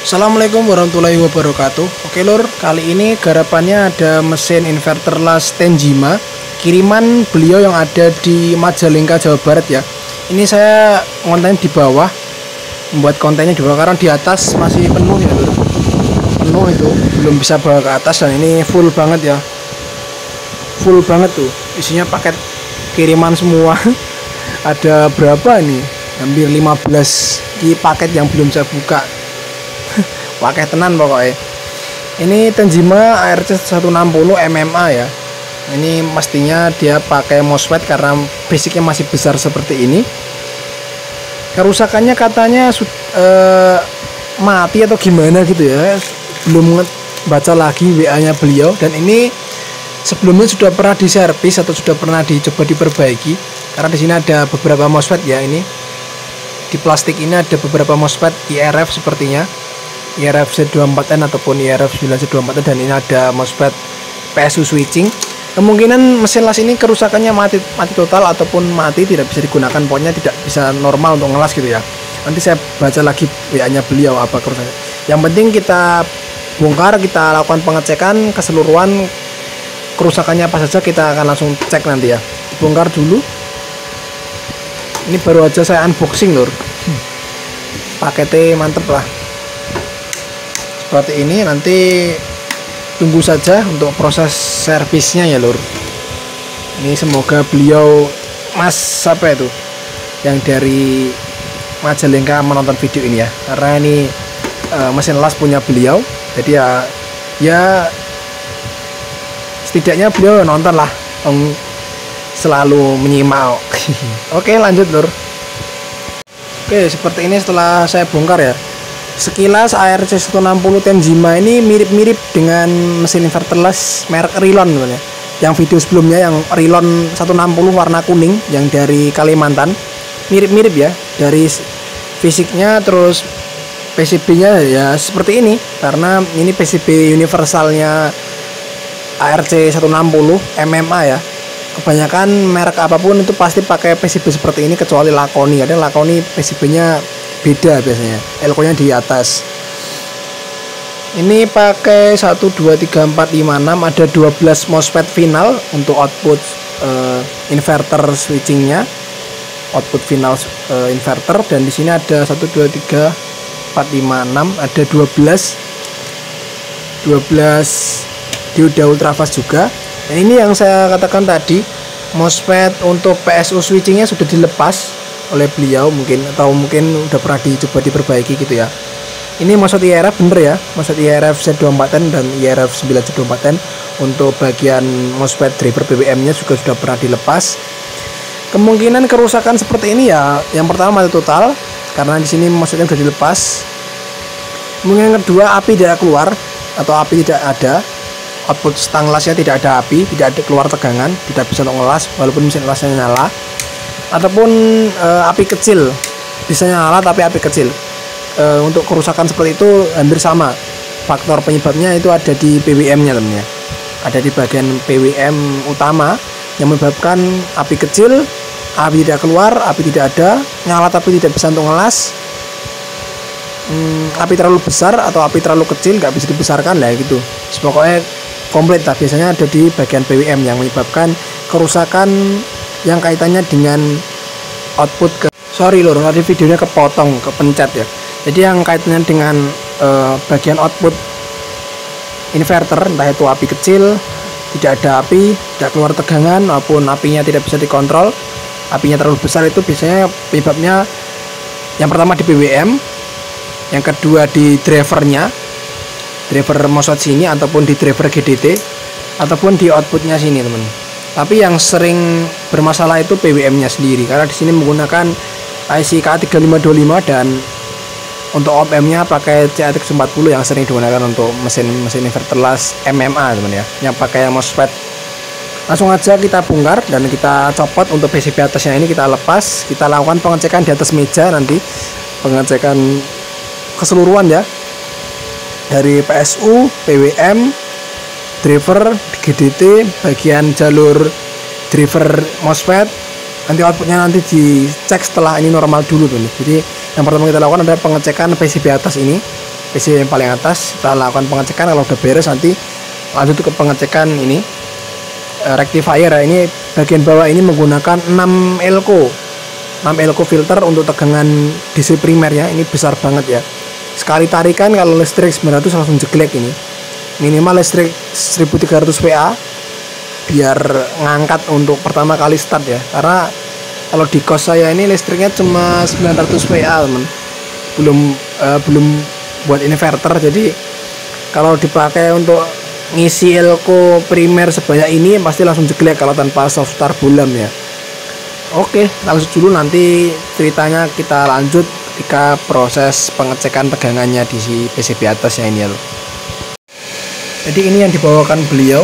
Assalamualaikum warahmatullahi wabarakatuh. Oke lur, kali ini garapannya ada mesin inverter las Tenjima, kiriman beliau yang ada di Majalengka, Jawa Barat ya. Ini saya konten di bawah, membuat kontennya di bawah karena di atas masih penuh ya lur. Penuh itu, belum bisa bawa ke atas, dan ini full banget ya. Full banget tuh, isinya paket kiriman semua. Ada berapa nih? Hampir 15 di paket yang belum saya buka. Pakai tenan pokoknya. Ini Tenjima ARC 160 MMA ya. Ini mestinya dia pakai MOSFET karena basicnya masih besar seperti ini. Kerusakannya katanya mati atau gimana gitu ya. Belum baca lagi WA-nya beliau, dan ini sebelumnya sudah pernah diservis atau sudah pernah dicoba diperbaiki. Karena di sini ada beberapa MOSFET ya, ini di plastik ini ada beberapa MOSFET IRF sepertinya, IRF Z24N ataupun IRF 9Z24N, dan ini ada MOSFET PSU switching. Kemungkinan mesin las ini kerusakannya mati total ataupun mati, tidak bisa digunakan, pokoknya tidak bisa normal untuk ngelas gitu ya. Nanti saya baca lagi WA-nya beliau apa kerusakan. Yang penting kita bongkar, kita lakukan pengecekan keseluruhan kerusakannya apa saja, kita akan langsung cek nanti ya. Bongkar dulu. Ini baru aja saya unboxing lur. Paketnya mantep lah. Seperti ini, nanti tunggu saja untuk proses servisnya ya lur. Ini semoga beliau mas siapa itu yang dari Majalengka menonton video ini ya, karena ini mesin las punya beliau, jadi ya setidaknya beliau nonton lah, selalu menyimak. Oke, lanjut lur. Oke, seperti ini setelah saya bongkar ya. Sekilas ARC 160 Tenjima ini mirip-mirip dengan mesin inverter las merek Rilon sebenarnya. Yang video sebelumnya yang Rilon 160 warna kuning yang dari Kalimantan, mirip-mirip ya dari fisiknya. Terus PCB-nya ya seperti ini, karena ini PCB universalnya ARC 160 MMA ya. Kebanyakan merek apapun itu pasti pakai PCB seperti ini, kecuali Lakoni. Ada Lakoni PCB-nya beda biasanya, elko-nya di atas. Ini pakai 1 2 3 4 5 6, ada 12 MOSFET final untuk output inverter switchingnya, output final inverter. Dan di sini ada 1 2 3 4 5 6, ada 12 dioda ultrafast juga. Dan ini yang saya katakan tadi, MOSFET untuk PSU switchingnya sudah dilepas oleh beliau mungkin, atau mungkin udah pernah dicoba diperbaiki gitu ya. Ini MOSFET IRF bener ya, MOSFET IRF Z24N dan IRF 9Z24N. Untuk bagian MOSFET driver BBM nya juga sudah pernah dilepas. Kemungkinan kerusakan seperti ini ya, yang pertama mati total karena di sini MOSFET-nya sudah dilepas. Kemudian yang kedua, api tidak keluar atau api tidak ada, output stang lasnya tidak ada api, tidak ada keluar tegangan, tidak bisa untuk ngelas walaupun mesin lasnya nyala. Ataupun api kecil, bisa nyala tapi api kecil. Untuk kerusakan seperti itu hampir sama. Faktor penyebabnya itu ada di PWM-nya teman-teman ya. Ada di bagian PWM utama yang menyebabkan api kecil, api tidak keluar, api tidak ada, nyala tapi tidak bisa untuk ngelas. Api terlalu besar atau api terlalu kecil, nggak bisa dibesarkan lah gitu. Pokoknya komplit lah, biasanya ada di bagian PWM yang menyebabkan kerusakan yang kaitannya dengan output sorry lor, tadi videonya kepotong, kepencet ya. Jadi yang kaitannya dengan bagian output inverter, entah itu api kecil, tidak ada api, tidak keluar tegangan, maupun apinya tidak bisa dikontrol, apinya terlalu besar, itu biasanya penyebabnya yang pertama di PWM, yang kedua di drivernya, driver MOSFET sini, ataupun di driver GDT, ataupun di outputnya sini teman. Tapi yang sering bermasalah itu PWM-nya sendiri, karena di sini menggunakan IC KA3525 dan untuk op-amp-nya pakai CATX40 yang sering digunakan untuk mesin inverter las MMA teman ya, yang pakai MOSFET. Langsung aja kita bongkar dan kita copot. Untuk PCB atasnya ini kita lepas, kita lakukan pengecekan di atas meja nanti, pengecekan keseluruhan ya, dari PSU, PWM, driver, GDT, bagian jalur driver MOSFET. Nanti outputnya nanti dicek setelah ini normal dulu tuh nih. Jadi yang pertama kita lakukan adalah pengecekan PCB atas ini, PC yang paling atas. Kita lakukan pengecekan, kalau udah beres nanti lanjut ke pengecekan ini rectifier ya. Ini bagian bawah ini menggunakan 6 elko filter untuk tegangan DC primer ya. Ini besar banget ya. Sekali tarikan kalau listrik 900 langsung jeglek ini. Minimal listrik 1300 VA biar ngangkat untuk pertama kali start ya. Karena kalau di kos saya ini listriknya cuma 900 VA teman. Belum buat inverter, jadi kalau dipakai untuk ngisi elko primer sebanyak ini pasti langsung jeglek kalau tanpa soft start bulam ya. Oke, langsung dulu, nanti ceritanya kita lanjut ketika proses pengecekan tegangannya di PCB atasnya ini ya loh. Jadi ini yang dibawakan beliau.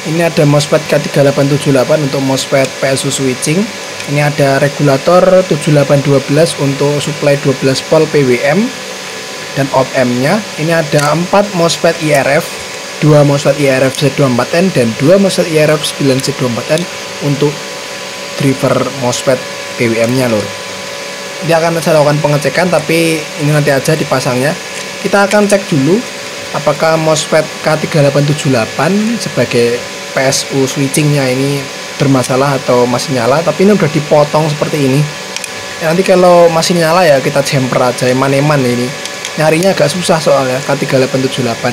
Ini ada MOSFET K3878 untuk MOSFET PSU switching. Ini ada regulator 7812 untuk supply 12 volt PWM dan op-amp-nya. Ini ada 4 MOSFET IRF, 2 MOSFET IRF Z24N dan 2 MOSFET IRF 9Z24N untuk driver MOSFET PWM-nya lor. Ini akan saya lakukan pengecekan, tapi ini nanti aja dipasangnya. Kita akan cek dulu apakah MOSFET K3878 sebagai PSU switchingnya ini bermasalah atau masih nyala. Tapi ini udah dipotong seperti ini ya, nanti kalau masih nyala ya kita jumper aja, eman-eman ini nyarinya agak susah soalnya K3878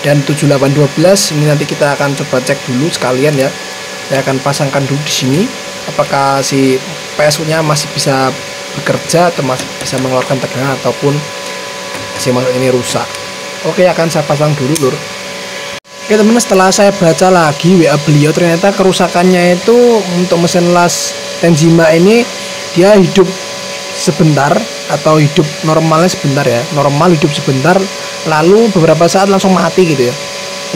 dan 7812. Ini nanti kita akan coba cek dulu sekalian ya. Saya akan pasangkan dulu di sini apakah si PSU nya masih bisa bekerja atau masih bisa mengeluarkan tegangan ataupun si MOSFET ini rusak. Oke, akan saya pasang dulu lur. Oke teman-teman, setelah saya baca lagi WA beliau, ternyata kerusakannya itu untuk mesin las Tensima ini dia hidup sebentar atau hidup normalnya sebentar ya, normal hidup sebentar lalu beberapa saat langsung mati gitu ya.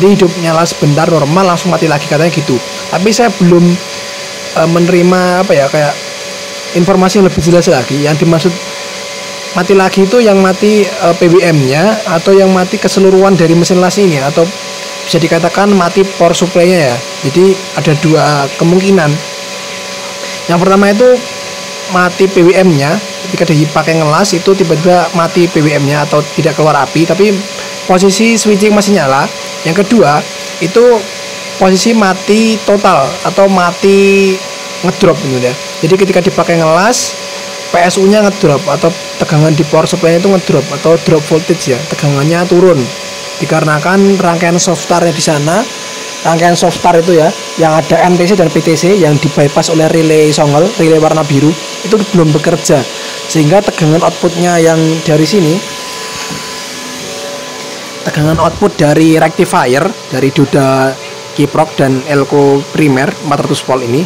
Jadi hidup nyala sebentar normal langsung mati lagi katanya gitu. Tapi saya belum menerima apa ya, kayak informasi yang lebih jelas lagi. Yang dimaksud mati lagi itu yang mati PWM-nya atau yang mati keseluruhan dari mesin las ini, atau bisa dikatakan mati power supply-nya ya. Jadi ada dua kemungkinan. Yang pertama itu mati PWM-nya, ketika dipakai ngelas itu tiba-tiba mati PWM-nya atau tidak keluar api tapi posisi switching masih nyala. Yang kedua itu posisi mati total atau mati ngedrop gitu ya. Jadi ketika dipakai ngelas PSU-nya ngedrop atau tegangan di power supply-nya itu ngedrop atau drop voltage ya, tegangannya turun dikarenakan rangkaian softstar-nya di sana. Rangkaian softstar itu ya yang ada NTC dan PTC yang di bypass oleh relay songel, relay warna biru itu belum bekerja, sehingga tegangan outputnya yang dari sini, tegangan output dari rectifier dari dioda kiprok dan elko primer 400 volt ini,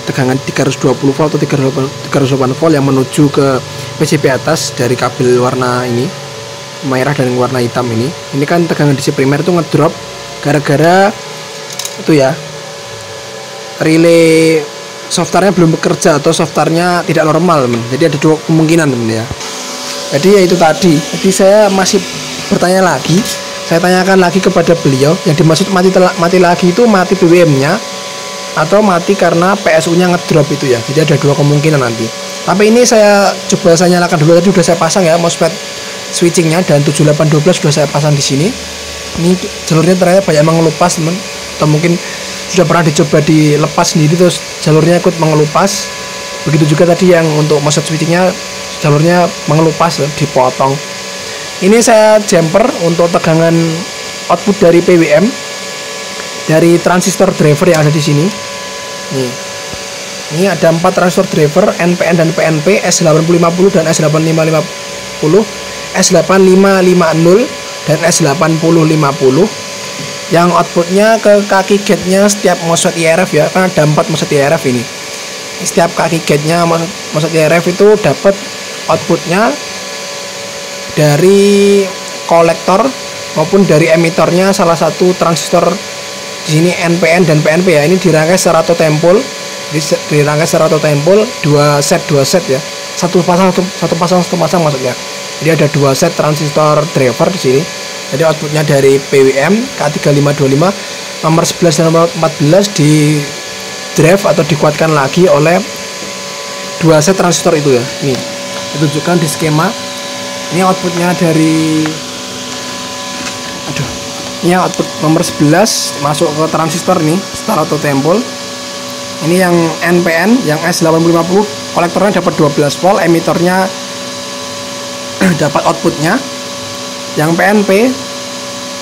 tegangan 320 volt atau 308 volt yang menuju ke PCB atas dari kabel warna ini merah dan warna hitam ini kan tegangan DC primer itu ngedrop gara-gara itu ya, relay softarnya belum bekerja atau softarnya tidak normal teman. Jadi ada dua kemungkinan teman ya. Jadi ya itu tadi. Jadi saya masih bertanya lagi, saya tanyakan lagi kepada beliau, yang dimaksud mati lagi itu mati BWM-nya atau mati karena PSU-nya ngedrop itu ya. Jadi ada dua kemungkinan nanti. Tapi ini saya coba saya nyalakan dulu, tadi sudah saya pasang ya MOSFET switchingnya, dan 7812 sudah saya pasang di sini. Ini jalurnya ternyata banyak mengelupas teman, atau mungkin sudah pernah dicoba dilepas sendiri terus jalurnya ikut mengelupas. Begitu juga tadi yang untuk MOSFET switchingnya jalurnya mengelupas, dipotong. Ini saya jumper untuk tegangan output dari PWM dari transistor driver yang ada di sini. Ini ada 4 transistor driver NPN dan PNP, S8050 dan S8550, S8550 dan S8050, yang outputnya ke kaki gate-nya setiap MOSFET IRF ya, kan ada 4 MOSFET IRF ini. Setiap kaki gate-nya MOSFET IRF itu dapat outputnya dari kolektor maupun dari emitornya salah satu transistor di sini NPN dan PNP ya. Ini dirangkai secara tempol, dirangkai secara tempol, dua set ya, satu pasang maksudnya. Jadi ada 2 set transistor driver di sini. Jadi outputnya dari PWM K3525 nomor 11 dan nomor 14 di drive atau dikuatkan lagi oleh 2 set transistor itu ya. Nih, ditunjukkan di skema. Ini outputnya dari ini output nomor 11 masuk ke transistor nih, star auto tempel. Ini yang NPN, yang S850, kolektornya dapat 12 volt, emitornya dapat outputnya. Yang PNP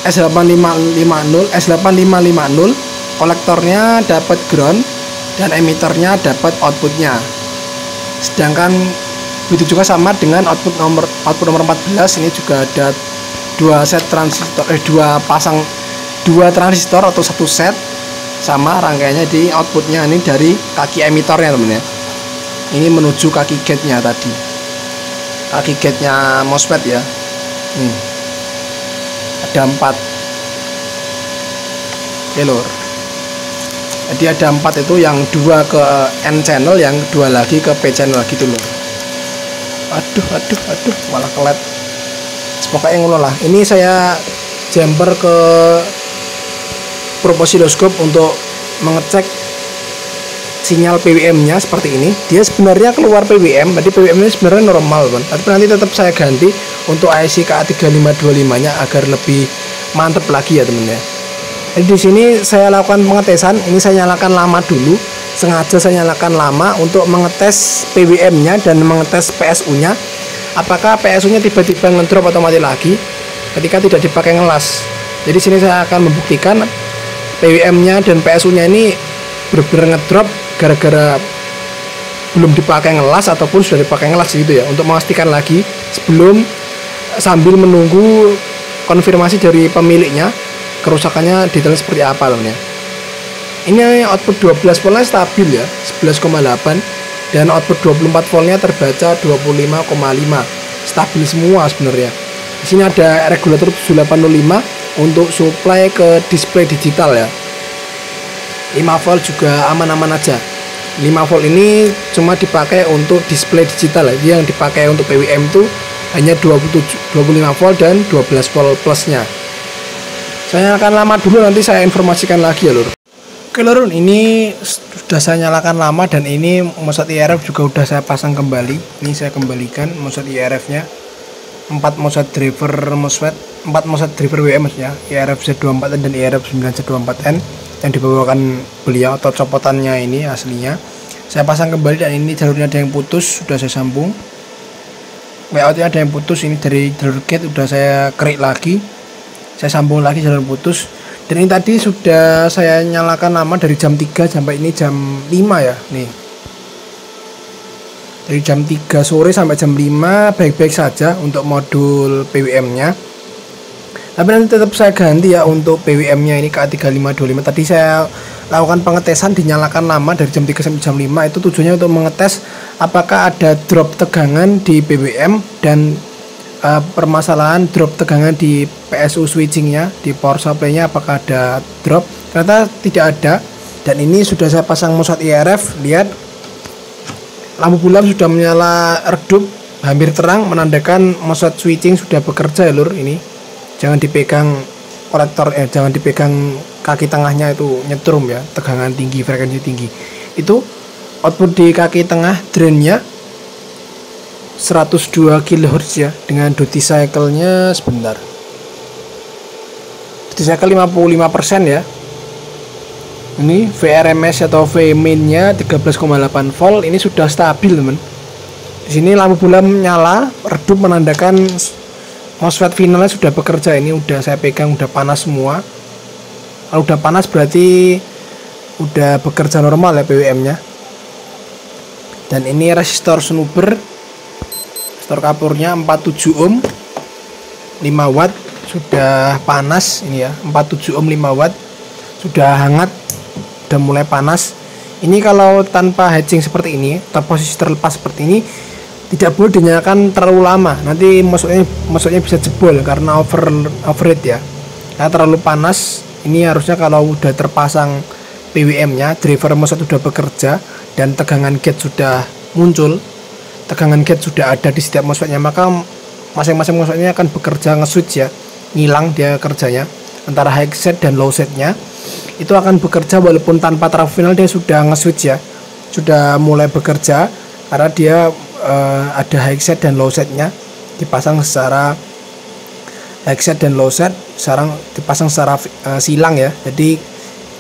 S8550, kolektornya dapat ground dan emitornya dapat outputnya. Sedangkan begitu juga sama dengan output nomor 14, ini juga ada dua transistor atau satu set, sama rangkaiannya di outputnya ini dari kaki emitornya temen ya. Ini menuju kaki gate-nya tadi, kaki gate-nya MOSFET ya. Ada 4 lur. Jadi ada 4 itu, yang 2 ke N channel, yang 2 lagi ke P channel gitu loh. Aduh malah kelet. Pokoknya ngono lah. Ini saya jumper ke probe oscilloscope untuk mengecek sinyal PWM nya seperti ini. Dia sebenarnya keluar PWM, tadi PWM nya sebenarnya normal kan, tapi nanti tetap saya ganti untuk IC KA3525 nya agar lebih mantep lagi ya temen ya. Jadi di sini saya lakukan pengetesan. Ini saya nyalakan lama dulu, sengaja saya nyalakan lama untuk mengetes PWM nya dan mengetes PSU nya. Apakah PSU nya tiba-tiba ngedrop atau mati lagi ketika tidak dipakai ngelas. Jadi sini saya akan membuktikan PWM nya dan PSU nya ini benar-benar ngedrop gara-gara belum dipakai ngelas ataupun sudah dipakai ngelas gitu ya, untuk memastikan lagi sebelum sambil menunggu konfirmasi dari pemiliknya kerusakannya detailnya seperti apa teman ya. Ini output 12 voltnya stabil ya, 11,8, dan output 24 voltnya terbaca 25,5, stabil semua sebenarnya. Di sini ada regulator 7805 untuk supply ke display digital ya. 5 volt juga aman-aman aja. 5 volt ini cuma dipakai untuk display digital ya. Yang dipakai untuk PWM itu hanya 25 volt dan 12 volt plusnya. Saya akan lama dulu, nanti saya informasikan lagi ya lur. Oke lur, ini sudah saya nyalakan lama dan ini MOSFET IRF juga sudah saya pasang kembali. Ini saya kembalikan MOSFET IRF nya, 4 MOSFET driver MOSFET, 4 MOSFET driver WM ya, IRF Z24N dan IRF 9Z24N yang dibawakan beliau atau copotannya ini aslinya. Saya pasang kembali dan ini jalurnya ada yang putus, sudah saya sambung. Layoutnya ada yang putus, ini dari jalur gate sudah saya kerik lagi, saya sambung lagi jalur putus. Dan ini tadi sudah saya nyalakan lama dari jam 3 sampai ini jam 5 ya nih. Dari jam 3 sore sampai jam 5 baik-baik saja untuk modul PWM nya. Tapi nanti tetap saya ganti ya untuk PWM nya ini KA3525. Tadi saya lakukan pengetesan dinyalakan lama dari jam 3 sampai jam 5, itu tujuannya untuk mengetes apakah ada drop tegangan di PWM dan permasalahan drop tegangan di PSU switchingnya, di power supply-nya apakah ada drop. Ternyata tidak ada. Dan ini sudah saya pasang MOSFET IRF. Lihat, lampu bulam sudah menyala redup, hampir terang, menandakan MOSFET switching sudah bekerja ya lur. Ini jangan dipegang kolektor, jangan dipegang kaki tengahnya, itu nyetrum ya, tegangan tinggi, frekuensi tinggi. Itu output di kaki tengah drainnya 102 kHz ya, dengan duty cycle-nya sebentar. Duty cycle 55% ya. Ini VRMS atau Vmin-nya 13,8 volt, ini sudah stabil teman. Di sini lampu bulam nyala, redup menandakan MOSFET finalnya sudah bekerja. Ini udah saya pegang, udah panas semua. Kalau udah panas berarti udah bekerja normal ya PWM-nya. Dan ini resistor snubber, resistor kapurnya 47 ohm 5 watt, sudah panas ini ya, 47 ohm 5 watt, sudah hangat, sudah mulai panas. Ini kalau tanpa hedging seperti ini atau posisi terlepas seperti ini tidak boleh dinyalakan terlalu lama, nanti maksudnya bisa jebol karena overheat ya, karena terlalu panas. Ini harusnya kalau udah terpasang PWM nya, driver MOSFET sudah bekerja dan tegangan gate sudah muncul, tegangan gate sudah ada di setiap MOSFET nya, maka masing-masing MOSFET nya akan bekerja nge-switch ya, ngilang dia kerjanya antara high set dan low set nya. Itu akan bekerja walaupun tanpa taraf final, dia sudah nge-switch ya, sudah mulai bekerja karena dia ada high set dan low set nya dipasang secara high set dan low set, sekarang dipasang secara silang ya. Jadi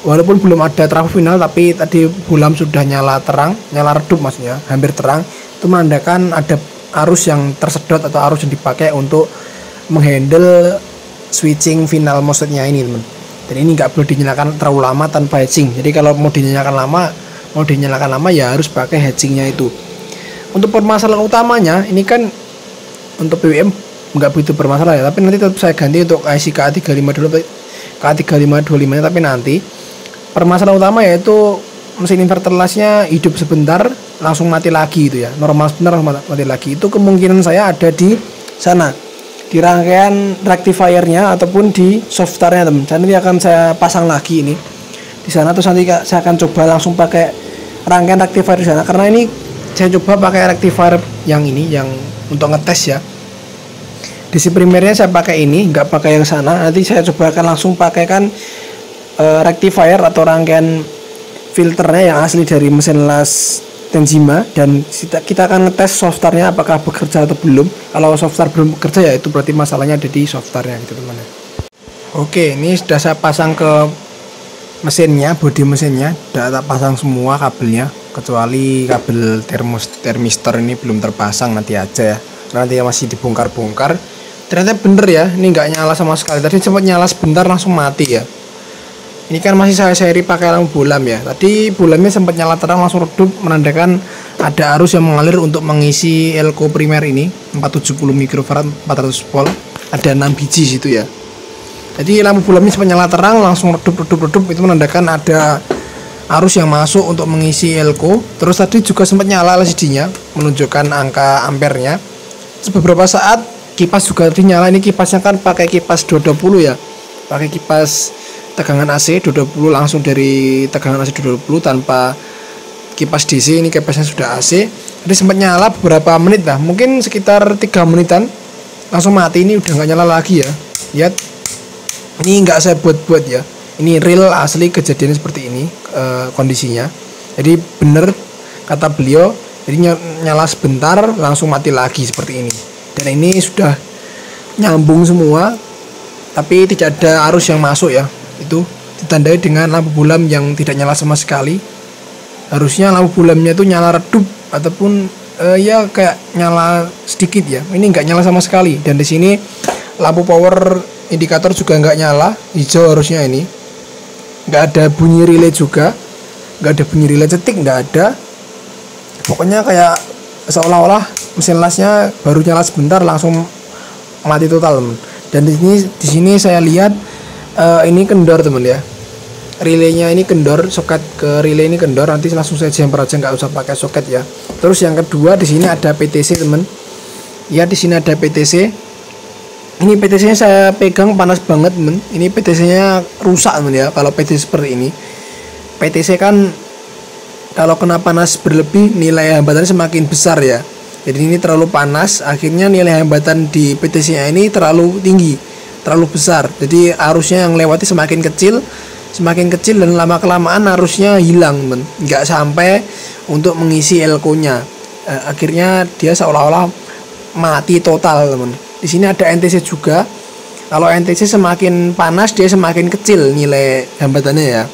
walaupun belum ada trafo final, tapi tadi bulam sudah nyala terang, nyala redup maksudnya, hampir terang. Itu menandakan ada arus yang tersedot atau arus yang dipakai untuk menghandle switching final MOSFET-nya ini, teman. Dan ini nggak perlu dinyalakan terlalu lama tanpa hedging. Jadi kalau mau dinyalakan lama ya harus pakai hedgingnya itu. Untuk permasalahan utamanya ini kan untuk PWM nggak begitu bermasalah ya, tapi nanti tetap saya ganti untuk IC KA3525, tapi nanti permasalahan utama yaitu mesin inverter lasnya hidup sebentar langsung mati lagi itu ya, normal sebentar langsung mati lagi. Itu kemungkinan saya ada di sana, di rangkaian rectifiernya ataupun di softarnya, teman. Nanti akan saya pasang lagi ini di sana, terus nanti saya akan coba langsung pakai rangkaian rectifier di sana, karena ini saya coba pakai rectifier yang ini, yang untuk ngetes ya. DC primernya saya pakai ini, nggak pakai yang sana. Nanti saya coba akan langsung pakaikan rectifier atau rangkaian filternya yang asli dari mesin las Tensima, dan kita akan ngetes softarnya apakah bekerja atau belum. Kalau softar belum bekerja ya itu berarti masalahnya ada di softarnya gitu, teman. Oke, ini sudah saya pasang ke mesinnya, bodi mesinnya sudah tak pasang semua kabelnya, kecuali kabel termistor ini belum terpasang, nanti aja ya, nanti masih dibongkar-bongkar. Ternyata bener ya, ini nggak nyala sama sekali. Tadi sempat nyala sebentar langsung mati ya. Ini kan masih saya seri pakai lampu bolam ya. Tadi bolamnya sempat nyala terang langsung redup, menandakan ada arus yang mengalir untuk mengisi elko primer ini 470 mikrofarad 400 volt. Ada 6 biji situ ya. Jadi lampu bolamnya sempat nyala terang langsung redup, itu menandakan ada arus yang masuk untuk mengisi elko. Terus tadi juga sempat nyala LCD-nya menunjukkan angka ampernya. Beberapa saat kipas juga tadi nyala. Ini kipasnya kan pakai kipas 220 ya, pakai kipas tegangan AC 220, langsung dari tegangan AC 220 tanpa kipas DC. Ini kipasnya sudah AC. Jadi sempat nyala beberapa menit lah, mungkin sekitar 3 menitan langsung mati. Ini udah nggak nyala lagi ya. Lihat, ini nggak saya buat-buat ya, ini real asli kejadian seperti ini kondisinya. Jadi bener kata beliau, jadi nyala sebentar langsung mati lagi seperti ini. Dan ini sudah nyambung semua, tapi tidak ada arus yang masuk ya. Itu ditandai dengan lampu bolam yang tidak nyala sama sekali. Harusnya lampu bolamnya itu nyala redup ataupun ya kayak nyala sedikit ya. Ini nggak nyala sama sekali. Dan di sini lampu power indikator juga nggak nyala, hijau harusnya ini. Nggak ada bunyi relay juga, nggak ada bunyi relay cetik, nggak ada. Pokoknya kayak seolah-olah mesin lasnya baru nyala sebentar langsung mati total, teman. Dan di sini saya lihat ini kendor, teman ya. Relaynya ini kendor, soket ke relay ini kendor. Nanti langsung saya jumper aja, nggak usah pakai soket ya. Terus yang kedua di sini ada PTC, teman. Ya, di sini ada PTC. Ini PTC-nya saya pegang panas banget, teman. Ini PTC-nya rusak, teman ya. Kalau PTC seperti ini, PTC kan kalau kena panas berlebih nilai hambatannya semakin besar ya. Jadi ini terlalu panas, akhirnya nilai hambatan di PTC-nya ini terlalu tinggi, terlalu besar. Jadi arusnya yang lewati semakin kecil dan lama kelamaan arusnya hilang, teman. Nggak sampai untuk mengisi elko-nya. Akhirnya dia seolah-olah mati total, teman. Di sini ada NTC juga. Kalau NTC semakin panas dia semakin kecil nilai hambatannya ya,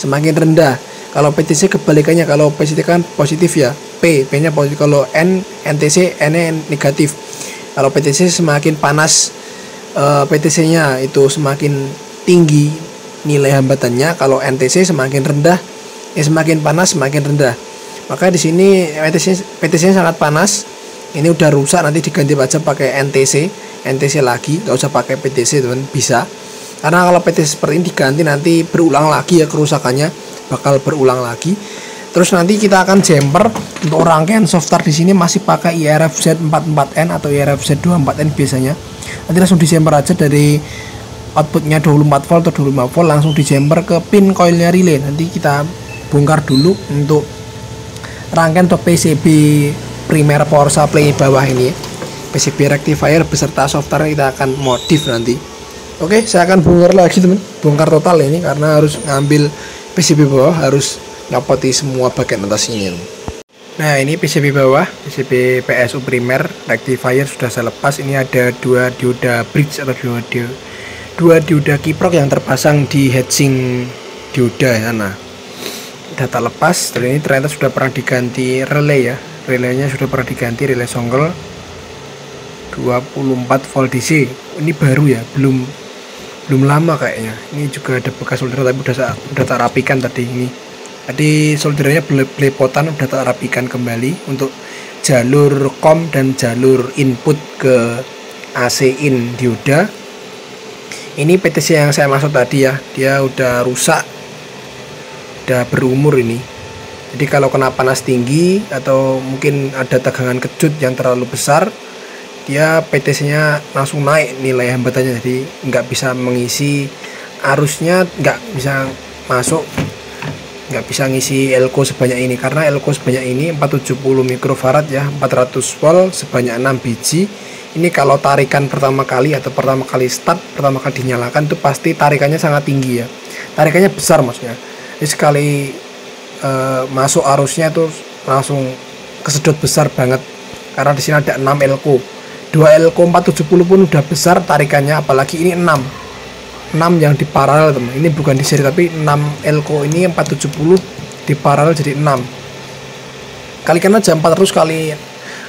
semakin rendah. Kalau PTC kebalikannya, kalau PTC kan positif ya, P-nya positif. Kalau NTC N-nya negatif. Kalau PTC semakin panas PTC-nya itu semakin tinggi nilai hambatannya. Kalau NTC semakin rendah, semakin panas semakin rendah. Maka di sini PTC-nya sangat panas. Ini udah rusak, nanti diganti aja pakai NTC lagi, nggak usah pakai PTC, teman. Bisa, karena kalau PTC seperti ini diganti nanti berulang lagi ya, kerusakannya bakal berulang lagi. Terus nanti kita akan jumper untuk rangkaian softar di sini masih pakai IRF Z44N atau IRF Z24N biasanya. Nanti langsung di jumper aja dari outputnya 24 volt atau 25 volt, langsung di jumper ke pin coilnya relay. Nanti kita bongkar dulu untuk rangkaian atau PCB primer power supply bawah ini, PCB rectifier beserta softarnya kita akan modif nanti. Oke, saya akan bongkar lagi, teman, bongkar total ini karena harus ngambil PCB bawah, harus ngapoti semua bagian atas ini. Nah, ini PCB bawah, PCB PSU primer, rectifier sudah saya lepas. Ini ada dua dioda bridge atau dua dioda kiprok yang terpasang di heatsink dioda sana. Data lepas, dan ini ternyata sudah pernah diganti relay ya. Relaynya sudah pernah diganti, relay songle 24 volt DC. Ini baru ya, belum lama kayaknya. Ini juga ada bekas solder tapi udah tak rapikan tadi ini. Tadi soldernya belepotan, udah tak rapikan kembali untuk jalur COM dan jalur input ke AC in dioda. Ini PTC yang saya maksud tadi ya, dia udah rusak, udah berumur ini. Jadi kalau kena panas tinggi atau mungkin ada tegangan kejut yang terlalu besar, dia PTC nya langsung naik nilai hambatannya, jadi nggak bisa mengisi arusnya, nggak bisa masuk, nggak bisa ngisi elko sebanyak ini, karena elko sebanyak ini 470 mikrofarad ya, 400 volt sebanyak 6 biji. Ini kalau tarikan pertama kali atau pertama kali start, pertama kali dinyalakan itu pasti tarikannya sangat tinggi ya, tarikannya besar maksudnya. Jadi sekali masuk arusnya itu langsung kesedot besar banget, karena di sini ada 6 elko. 2 elko 470 pun udah besar tarikannya, apalagi ini 6 yang di paralel teman. Ini bukan di seri tapi 6 elko ini 470 di paralel jadi 6. Kalikan aja 400 kali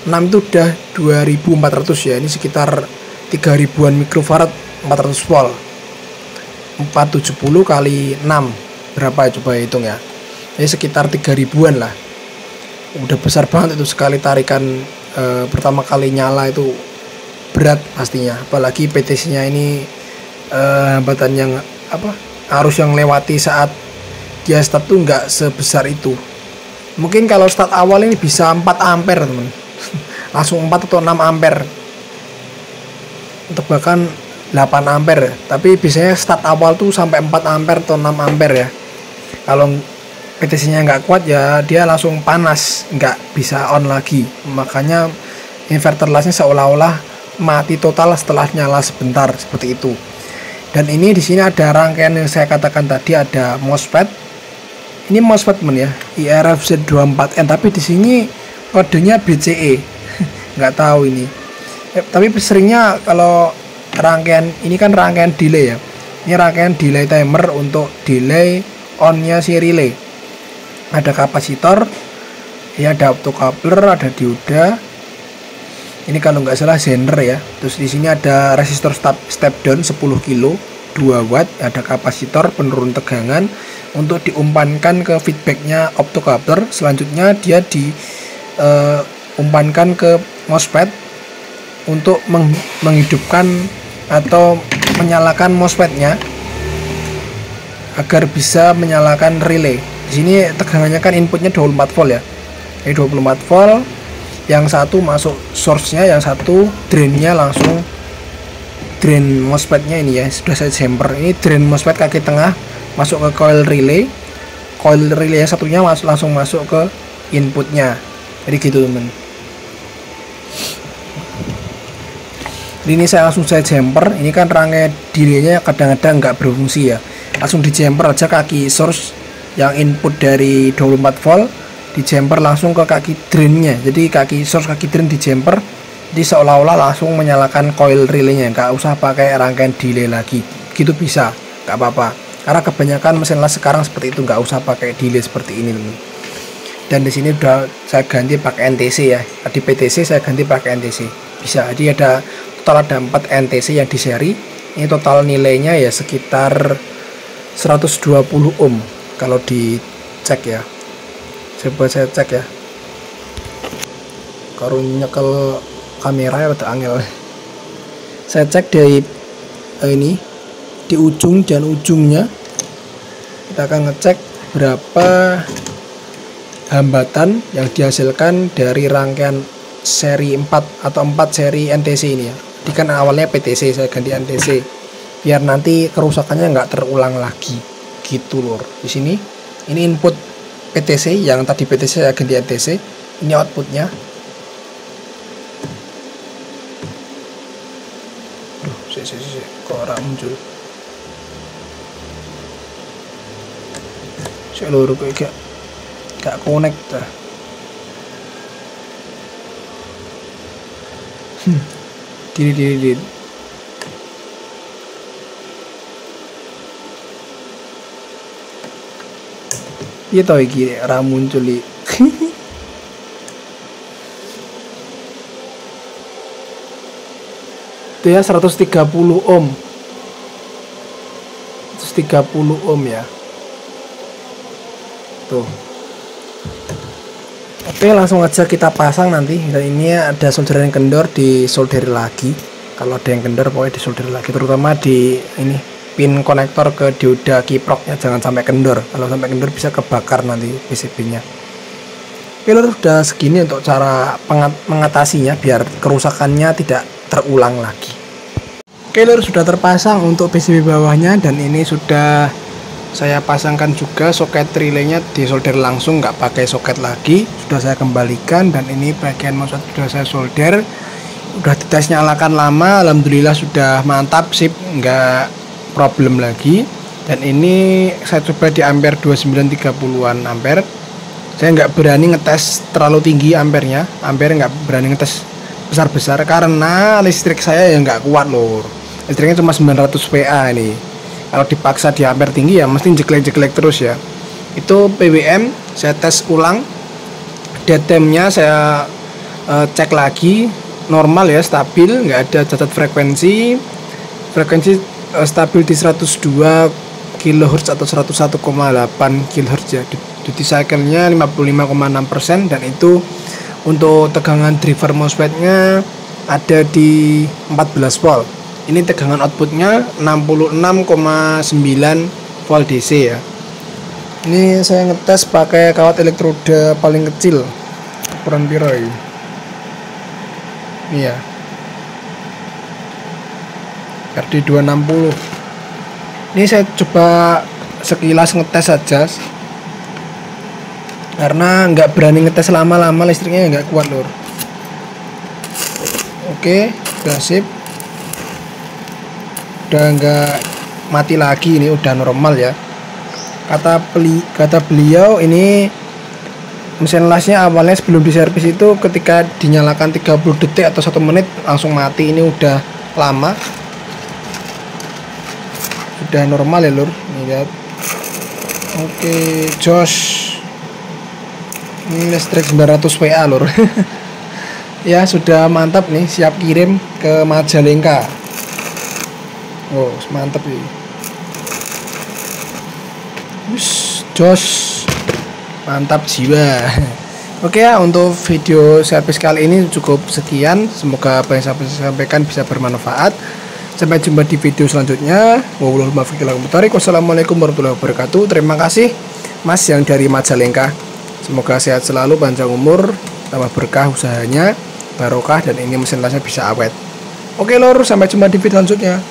6 itu udah 2400 ya. Ini sekitar 3000-an mikrofarad 400 volt. 470 kali 6 berapa ya, coba hitung ya. Ini sekitar 3000-an lah. Udah besar banget itu, sekali tarikan pertama kali nyala itu berat pastinya. Apalagi PTC-nya ini hambatan yang arus yang lewati saat dia start tuh nggak sebesar itu. Mungkin kalau start awal ini bisa 4 ampere teman. Langsung 4 atau 6 ampere, untuk bahkan 8 ampere. Tapi biasanya start awal tuh sampai 4 ampere atau 6 ampere ya. Kalau PTC nya nggak kuat ya dia langsung panas, nggak bisa on lagi. Makanya inverter lasnya seolah-olah mati total setelah nyala sebentar, seperti itu. Dan ini di sini ada rangkaian yang saya katakan tadi, ada MOSFET. Ini MOSFET ya, IRFZ24N, tapi di sini kodenya BCE. Nggak tahu ini. Tapi seringnya kalau rangkaian ini kan rangkaian delay ya. Ini rangkaian delay timer untuk delay on-nya si relay. Ada kapasitor, ya ada optocoupler, ada dioda. Ini kalau nggak salah Zener ya. Terus di sini ada resistor step down 10 kilo 2 watt, ada kapasitor penurun tegangan untuk diumpankan ke feedbacknya optocoupler. Selanjutnya dia diumpankan ke MOSFET untuk menghidupkan atau menyalakan MOSFET-nya agar bisa menyalakan relay. Di sini tegangannya kan inputnya 24 volt ya. Ini 24 volt. Yang satu masuk source-nya, yang satu drain-nya langsung drain MOSFET-nya ini ya. Sudah saya jumper. Ini drain MOSFET kaki tengah masuk ke coil relay. Coil relay yang satunya langsung masuk ke inputnya. Jadi gitu teman. Ini saya langsung jumper. Ini kan rangkaian delay-nya kadang-kadang nggak berfungsi ya. Langsung di jumper aja kaki source yang input dari 24 volt, di jumper langsung ke kaki drainnya. Jadi kaki source, kaki drain di jumper, jadi seolah-olah langsung menyalakan coil relaynya. Nggak usah pakai rangkaian delay lagi, gitu bisa, nggak apa-apa, karena kebanyakan mesin las sekarang seperti itu, nggak usah pakai delay seperti ini teman. Dan di sini udah saya ganti pakai NTC ya. Tadi PTC saya ganti pakai NTC, bisa. Jadi ada total ada 4 NTC yang di seri. Ini total nilainya ya sekitar 120 ohm kalau dicek ya. Coba saya cek ya. Kalau nyekel kamera ya udah angel. Saya cek dari ini di ujung dan ujungnya. Kita akan ngecek berapa hambatan yang dihasilkan dari rangkaian seri 4 atau 4 seri NTC ini ya. Ini kan awalnya PTC, saya ganti NTC biar nanti kerusakannya nggak terulang lagi gitu lor. Di sini ini input PTC, yang tadi PTC saya ganti NTC. Ini outputnya. Kok ora muncul. Saya loro kok gak connect dah. Diri. Iya tau iki ra muncul iki. Itu ya 130 ohm. 130 ohm ya. Tuh. Oke, langsung aja kita pasang nanti. Dan ini ada solderan kendor, disolder lagi. Kalau ada yang kendor pokoknya disolder lagi, terutama di ini pin konektor ke dioda kiproknya, jangan sampai kendor. Kalau sampai kendor bisa kebakar nanti PCB-nya. Oke lor, sudah segini untuk cara mengatasinya biar kerusakannya tidak terulang lagi. Oke lor, sudah terpasang untuk PCB bawahnya, dan ini sudah saya pasangkan juga soket relaynya, disolder langsung, nggak pakai soket lagi. Sudah saya kembalikan, dan ini bagian mouse sudah saya solder. Udah dites nyalakan lama, alhamdulillah sudah mantap, sip, nggak problem lagi. Dan ini saya coba di ampere 2930-an ampere. Saya nggak berani ngetes terlalu tinggi ampernya, nggak berani ngetes besar-besar karena listrik saya ya nggak kuat lor. Listriknya cuma 900 VA ini. Kalau dipaksa di ampere tinggi ya mesti jeklek-jeklek terus ya. Itu PWM saya tes ulang, DTM-nya saya cek lagi, normal ya, stabil, nggak ada cacat frekuensi stabil di 102 kHz atau 101,8 kHz ya. Duty cycle-nya 55,6%, dan itu untuk tegangan driver MOSFET-nya ada di 14 volt. Ini tegangan outputnya 66,9 volt DC ya. Ini saya ngetes pakai kawat elektroda paling kecil, ukuran piro ini. Iya, RD260. Ini saya coba sekilas ngetes saja karena nggak berani ngetes lama-lama, listriknya nggak kuat lor. Oke, udah sip, udah nggak mati lagi, ini udah normal ya. Kata beliau ini mesin lasnya awalnya sebelum diservis itu ketika dinyalakan 30 detik atau 1 menit langsung mati. Ini udah lama, udah normal ya lur, nih lihat. Oke, jos, ini listrik 900 VA lur. Ya sudah mantap nih, siap kirim ke Majalengka. Oh mantap nih, jos, mantap jiwa. Oke ya, untuk video servis kali ini cukup sekian. Semoga apa yang saya sampaikan bisa bermanfaat. Sampai jumpa di video selanjutnya. Wassalamualaikum warahmatullahi wabarakatuh. Terima kasih Mas yang dari Majalengka. Semoga sehat selalu, panjang umur, tambah berkah usahanya, barokah, dan ini mesin lasnya bisa awet. Oke lor, sampai jumpa di video selanjutnya.